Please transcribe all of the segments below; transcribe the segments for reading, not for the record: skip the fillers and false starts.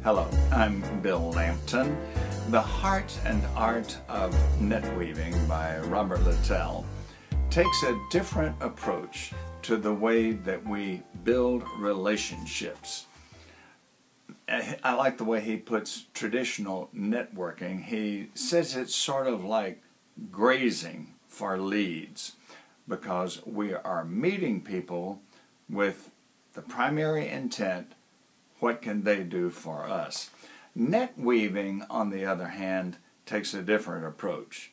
Hello, I'm Bill Lampton. The Heart and Art of Netweaving by Robert Littell takes a different approach to the way that we build relationships. I like the way he puts traditional networking. He says it's sort of like grazing for leads, because we are meeting people with the primary intent, what can they do for us? Netweaving, on the other hand, takes a different approach.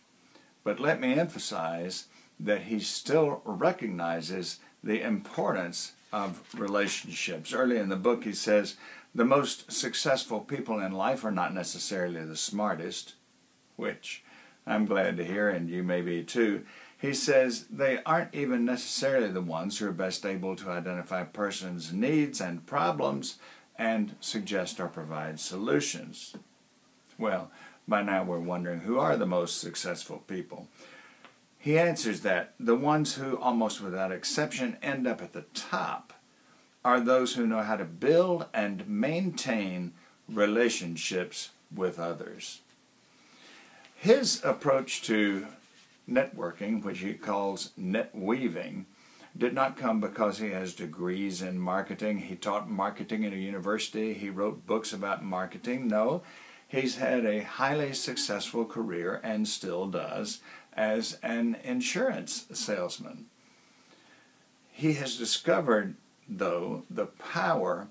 But let me emphasize that he still recognizes the importance of relationships. Early in the book he says, the most successful people in life are not necessarily the smartest, which I'm glad to hear, and you may be too. He says they aren't even necessarily the ones who are best able to identify a person's needs and problems and suggest or provide solutions. Well, by now we're wondering, who are the most successful people? He answers that the ones who, almost without exception, end up at the top are those who know how to build and maintain relationships with others. His approach to networking, which he calls netweaving, did not come because he has degrees in marketing. He taught marketing at a university. He wrote books about marketing. No, he's had a highly successful career, and still does, as an insurance salesman. He has discovered, though, the power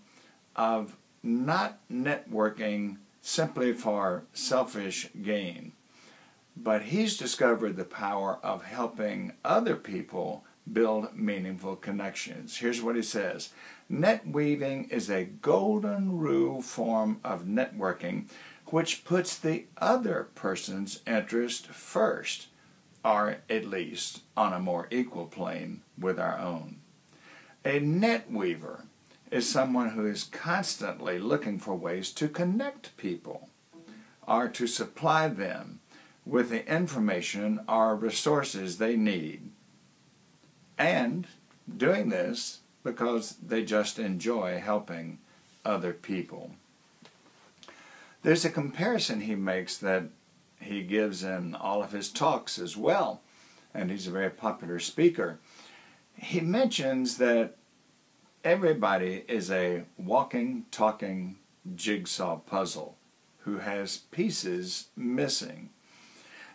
of not networking simply for selfish gain, but he's discovered the power of helping other people build meaningful connections. Here's what he says. Netweaving is a golden rule form of networking which puts the other person's interest first, or at least on a more equal plane with our own. A netweaver is someone who is constantly looking for ways to connect people or to supply them with the information or resources they need, and doing this because they just enjoy helping other people. There's a comparison he makes that he gives in all of his talks as well, and he's a very popular speaker. He mentions that everybody is a walking, talking jigsaw puzzle who has pieces missing.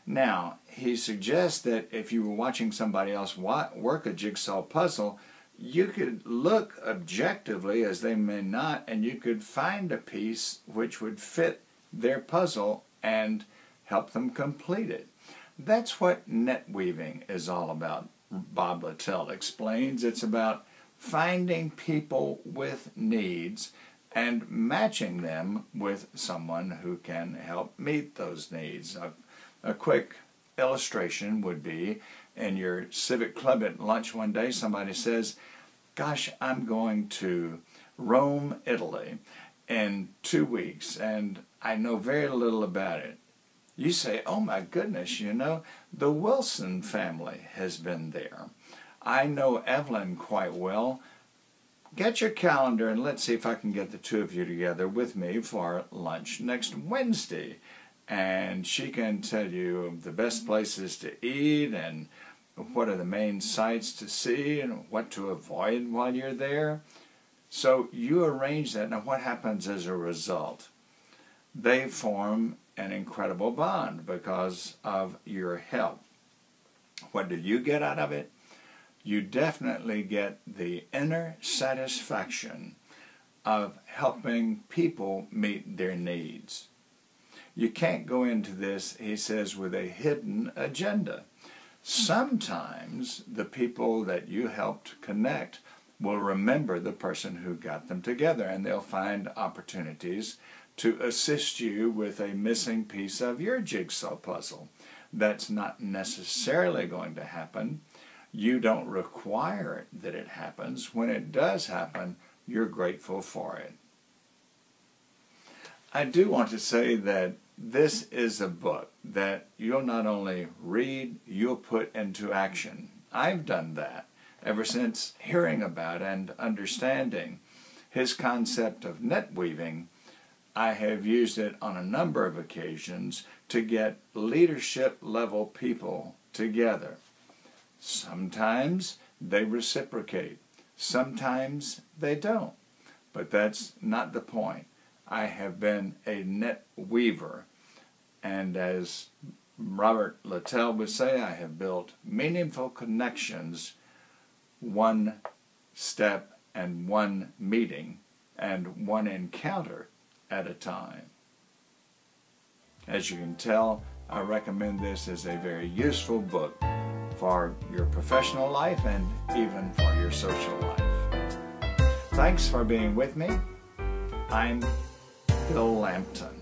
Now, he suggests that if you were watching somebody else work a jigsaw puzzle, you could look objectively, as they may not, and you could find a piece which would fit their puzzle and help them complete it. That's what netweaving is all about, Bob Littell explains. It's about finding people with needs and matching them with someone who can help meet those needs. A quick illustration would be, in your civic club at lunch one day, somebody says, gosh, I'm going to Rome, Italy in 2 weeks, and I know very little about it. You say, oh my goodness, you know, the Wilson family has been there. I know Evelyn quite well. Get your calendar and let's see if I can get the two of you together with me for lunch next Wednesday. And she can tell you the best places to eat and what are the main sites to see and what to avoid while you're there. So you arrange that. Now what happens as a result? They form an incredible bond because of your help. What do you get out of it? You definitely get the inner satisfaction of helping people meet their needs. You can't go into this, he says, with a hidden agenda. Sometimes the people that you helped connect will remember the person who got them together, and they'll find opportunities to assist you with a missing piece of your jigsaw puzzle. That's not necessarily going to happen. You don't require that it happens. When it does happen, you're grateful for it. I do want to say that this is a book that you'll not only read, you'll put into action. I've done that ever since hearing about and understanding his concept of netweaving. I have used it on a number of occasions to get leadership level people together. Sometimes they reciprocate. Sometimes they don't. But that's not the point. I have been a net weaver. And as Robert Littell would say, I have built meaningful connections one step and one meeting and one encounter at a time. As you can tell, I recommend this as a very useful book for your professional life and even for your social life. Thanks for being with me. I'm Bill Lampton.